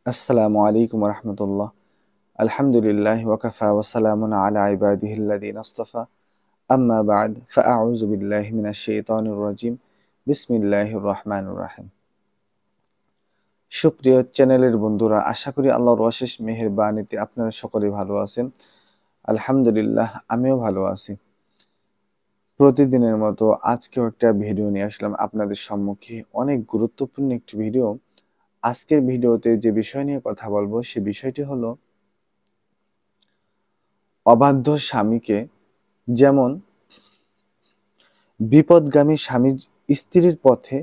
আসসালামু আলাইকুম রহমতুল্লাহ। আলহামদুলিল্লাহ ওয়াকাফা ওয়াসালামুন আলা ইবাদিহিল্লাযীনা ইসতাফা আম্মা বা'দ ফাআউযু বিল্লাহি মিনাশ শাইতানির রাজিম বিসমিল্লাহির রহমানির রহিম। সুপ্রিয় চ্যানেলের বন্ধুরা, আশা করি আল্লাহর অশেষ মেহেরবানিতে আপনারা সকলে ভালো আছেন। আলহামদুলিল্লাহ, আমিও ভালো আছি। প্রতিদিনের মতো আজকেও একটা ভিডিও নিয়ে আসলাম আপনাদের সম্মুখে, অনেক গুরুত্বপূর্ণ একটি ভিডিও। আজকের ভিডিওতে যে বিষয় নিয়ে কথা বলবো সে বিষয়টি হলো অবাধ্য স্বামীকে যেমন বিপথগামী স্বামী স্ত্রীর পথে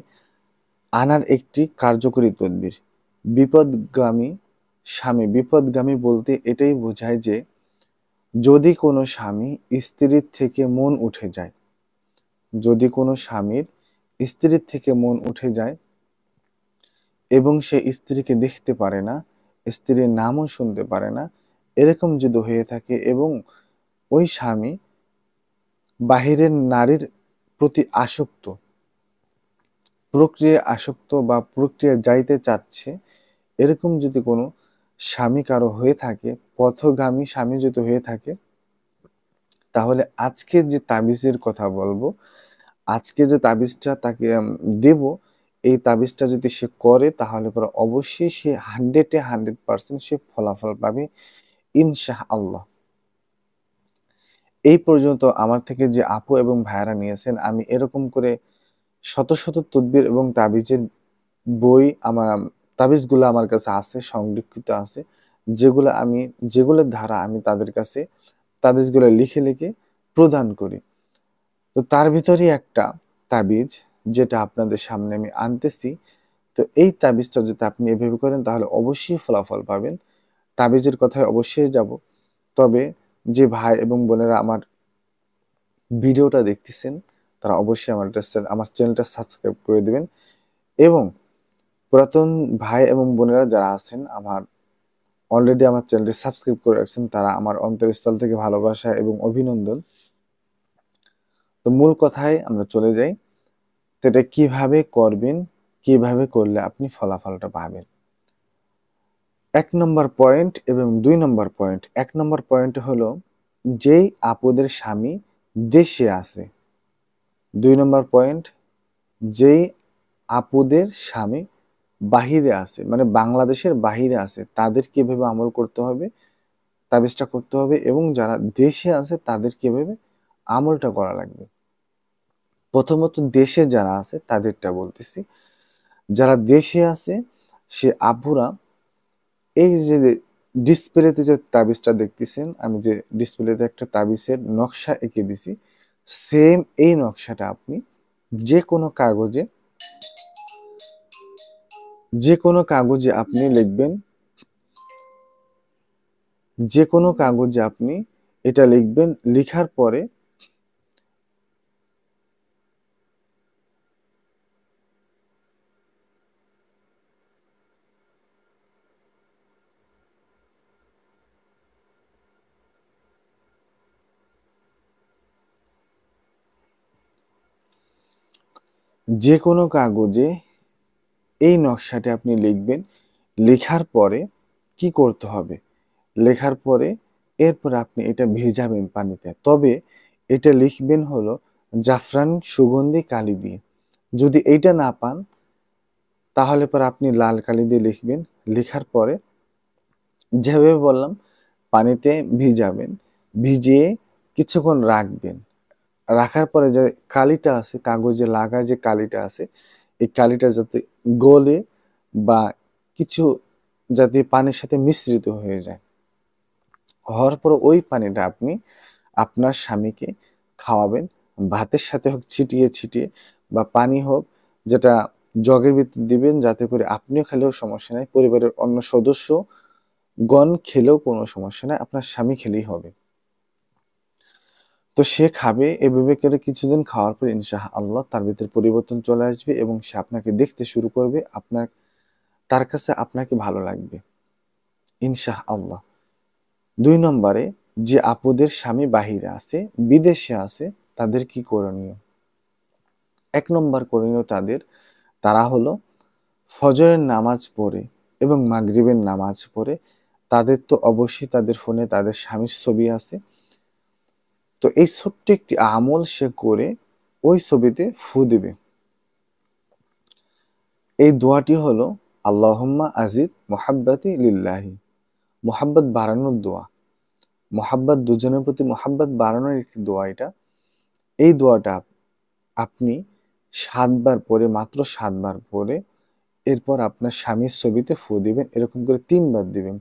আনার একটি কার্যকরী তদবির। বিপথগামী বিপথগামী বলতে এটাই বোঝায় যে যদি কোনো স্বামী স্ত্রীর থেকে মন উঠে যায়, যদি কোনো স্বামীর স্ত্রীর থেকে মন উঠে যায় এবং সে স্ত্রীকে দেখতে পারে না, স্ত্রীর নামও শুনতে পারে না, এরকম যদি হয়ে থাকে এবং ওই স্বামী বাহিরের নারীর প্রতি আসক্ত বা প্রক্রিয়া যাইতে চাচ্ছে, এরকম যদি কোনো স্বামী কারো হয়ে থাকে, পথগামী স্বামী যদি হয়ে থাকে, তাহলে আজকে যে তাবিজের কথা বলবো, আজকে যে তাবিজটা তাকে দেব, এই তাবিজটা যদি সে করে তাহলে পরে অবশ্যই সে 100% সে ফলাফল পাবে ইনশাআল্লাহ। এই পর্যন্ত আমার থেকে যে আপু এবং ভাইয়ারা নিয়েছেন, আমি এরকম করে শত শত তদবির এবং তাবিজের বই তাবিজগুলো আমার কাছে আছে, সংরক্ষিত আছে, যেগুলোর ধারা আমি তাদের কাছে তাবিজগুলো লিখে লিখে প্রদান করি। তো তার ভিতরেই একটা তাবিজ যেটা আপনাদের সামনে আমি আনতেছি। তো এই তাবিজটা যদি আপনি এভাবে করেন তাহলে অবশ্যই ফলাফল পাবেন। তাবিজের কথায় অবশ্যই যাব। তবে যে ভাই এবং বোনেরা আমার ভিডিওটা দেখতেছেন তারা অবশ্যই আমার চ্যানেলটা সাবস্ক্রাইব করে দিবেন, এবং পুরাতন ভাই এবং বোনেরা যারা আছেন অলরেডি আমার চ্যানেলটি সাবস্ক্রাইব করে রাখছেন, তারা আমার অন্তরস্থল থেকে ভালোবাসা এবং অভিনন্দন। তো মূল কথায় আমরা চলে যাই। তো এটা কিভাবে করবেন, কিভাবে করলে আপনি ফলাফলটা পাবেন। 1 নম্বর পয়েন্ট এবং 2 নম্বর পয়েন্ট। 1 নম্বর পয়েন্ট হলো যেই আপুদের স্বামী দেশে আছে। 2 নম্বর পয়েন্ট, যেই আপুদের স্বামী বাহিরে আছে, মানে বাংলাদেশের বাহিরে আছে, তাদের কিভাবে আমল করতে হবে, তাবিজটা করতে হবে, এবং যারা দেশে আছে তাদের কিভাবে আমলটা করা লাগবে। প্রথমত দেশে যারা আছে তাদেরটা বলতেছি। যারা দেশে আছে সে আপুরা, এই যে ডিসপ্লেতে যে তাবিজটা দেখতেছেন, আমি যে ডিসপ্লেতে একটা তাবিজের নকশা এঁকে দিছি, সেম এই নকশাটা আপনি যে কোনো কাগজে আপনি লিখবেন, যে কোনো কাগজে আপনি এটা লিখবেন। লিখার পরে যে কোনো কাগজে এই নকশাটি আপনি লিখবেন। লেখার পরে কি করতে হবে, লেখার পরে এরপর আপনি এটা ভেজাবেন পানিতে। তবে এটা লিখবেন হলো জাফরান সুগন্ধি কালি দিয়ে। যদি এইটা না পান তাহলে পর আপনি লাল কালি দিয়ে লিখবেন। লেখার পরে যেভাবে বললাম পানিতে ভিজাবেন, ভিজিয়ে কিছুক্ষণ রাখবেন। রাখার পরে যে কালিটা আছে, কাগজে লাগা যে কালিটা আছে, এই কালিটা যাতে গলে বা কিছু যাতে পানির সাথে মিশ্রিত হয়ে যায়, হওয়ার পর ওই পানিটা আপনি আপনার স্বামীকে খাওয়াবেন। ভাতের সাথে হোক ছিটিয়ে ছিটিয়ে, বা পানি হোক যেটা জগের ভিতর দিবেন, যাতে করে আপনিও খেলেও সমস্যা নাই, পরিবারের অন্য সদস্যগণ খেলেও কোনো সমস্যা নাই, আপনার স্বামী খেলেই হবে। তো সে খাবে, এভাবে করে কিছুদিন খাওয়ার পর ইনশাআল্লাহ তার ভিতরে পরিবর্তন চলে আসবে এবং সে আপনাকে দেখতে শুরু করবে, তার কাছে আপনাকে ভালো লাগবে ইনশাআল্লাহ। 2 নম্বরে, যে আপুদের স্বামী বাহিরে আছে, বিদেশে আছে, তাদের কি করণীয়? 1 নম্বর করণীয় তারা হলো ফজরের নামাজ পড়ে এবং মাগরিবের নামাজ পড়ে, তাদের তো অবশ্যই তাদের ফোনে তাদের স্বামীর ছবি আছে, তো এই ছোট্ট একটি আমল সে করে ওই ছবিতে ফু দিবে। এই দোয়াটি হলো আল্লাহুম্মা আজিদ মুহাব্বাতি লিল্লাহি, মোহাব্বত বাড়ানোর দোয়া। মোহাব্বত, দুজনের প্রতি মোহাব্বত বাড়ানোর একটি দোয়া এটা। এই দোয়াটা আপনি 7 বার পরে, মাত্র 7 বার পরে এরপর আপনার স্বামীর ছবিতে ফু দিবেন। এরকম করে 3 বার দিবেন।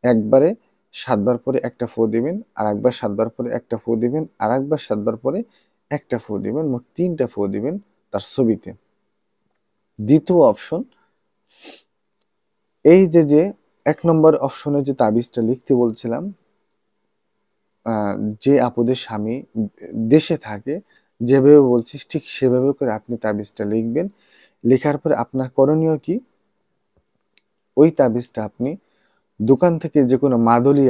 একবারে 7 বার পরে একটা ফু দিবেন, আর একবার 7 বার পরে একটা ফু দিবেন, আর একবার 7 বার পরে একটা ফু দিবেন, মোট 3টা ফু দিবেন তার ছবিতে। দ্বিতীয় অপশন, এই যে 1 নম্বর অপশনে যে তাবিজটা লিখতে বলছিলাম, যে আপুদের স্বামী দেশে থাকে, যেভাবে বলছি ঠিক সেভাবে করে আপনি তাবিজটা লিখবেন। লেখার পরে আপনার করণীয় কি, ওই তাবিজটা আপনি দোকান থেকে যে কোনো মাদুলি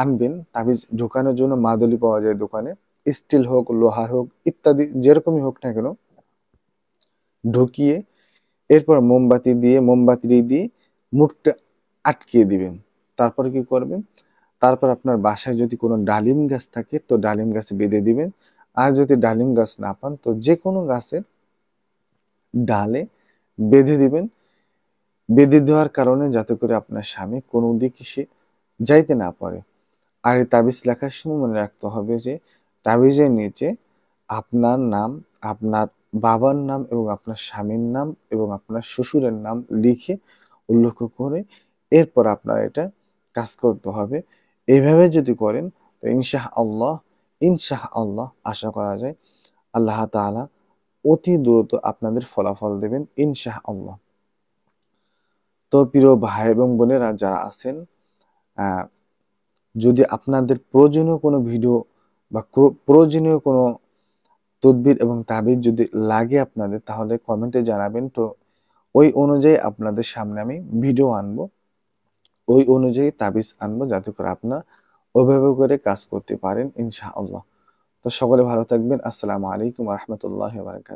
আনবেন। তাবিজ ঢোকানোর জন্য মাদুলি পাওয়া যায় দোকানে, স্টিল হোক, লোহার হোক, ইত্যাদি যেরকমই হোক না কেন, ঢুকিয়ে এরপর মোমবাতি দিয়ে মুখটা আটকিয়ে দিবেন। তারপর কি করবেন, তারপর আপনার বাসায় যদি কোনো ডালিম গাছ থাকে তো ডালিম গাছে বেঁধে দিবেন। আর যদি ডালিম গাছ না পান তো যে কোনো গাছের ডালে বেঁধে দিবেন। বেঁধে দেওয়ার কারণে যাতে করে আপনার স্বামী কোনো দিকে সে যাইতে না পারে। আর এই তাবিজ লেখার সময় মনে রাখতে হবে যে তাবিজের নিচে আপনার নাম, আপনার বাবার নাম এবং আপনার স্বামীর নাম এবং আপনার শ্বশুরের নাম লিখে উল্লেখ করে এরপর আপনার এটা কাজ করতে হবে। এইভাবে যদি করেন তো ইনশাআল্লাহ আশা করা যায় আল্লাহ তাআলা অতি দ্রুত আপনাদের ফলাফল দেবেন ইনশাআল্লাহ। তো প্রিয় ভাই এবং বোনেরা যারা আছেন, যদি আপনাদের প্রয়োজনীয় কোনো ভিডিও বা প্রয়োজনীয় কোনো তদবির এবং তাবিজ যদি লাগে আপনাদের, তাহলে কমেন্টে জানাবেন। তো ওই অনুযায়ী আপনাদের সামনে আমি ভিডিও আনবো, ওই অনুযায়ী তাবিজ আনবো, যাতে করে আপনারা ওইভাবে করে কাজ করতে পারেন ইনশাআল্লাহ। তো সকলে ভালো থাকবেন। আসসালামু আলাইকুম ওয়া রাহমাতুল্লাহি ওয়া বারাকাতুহু।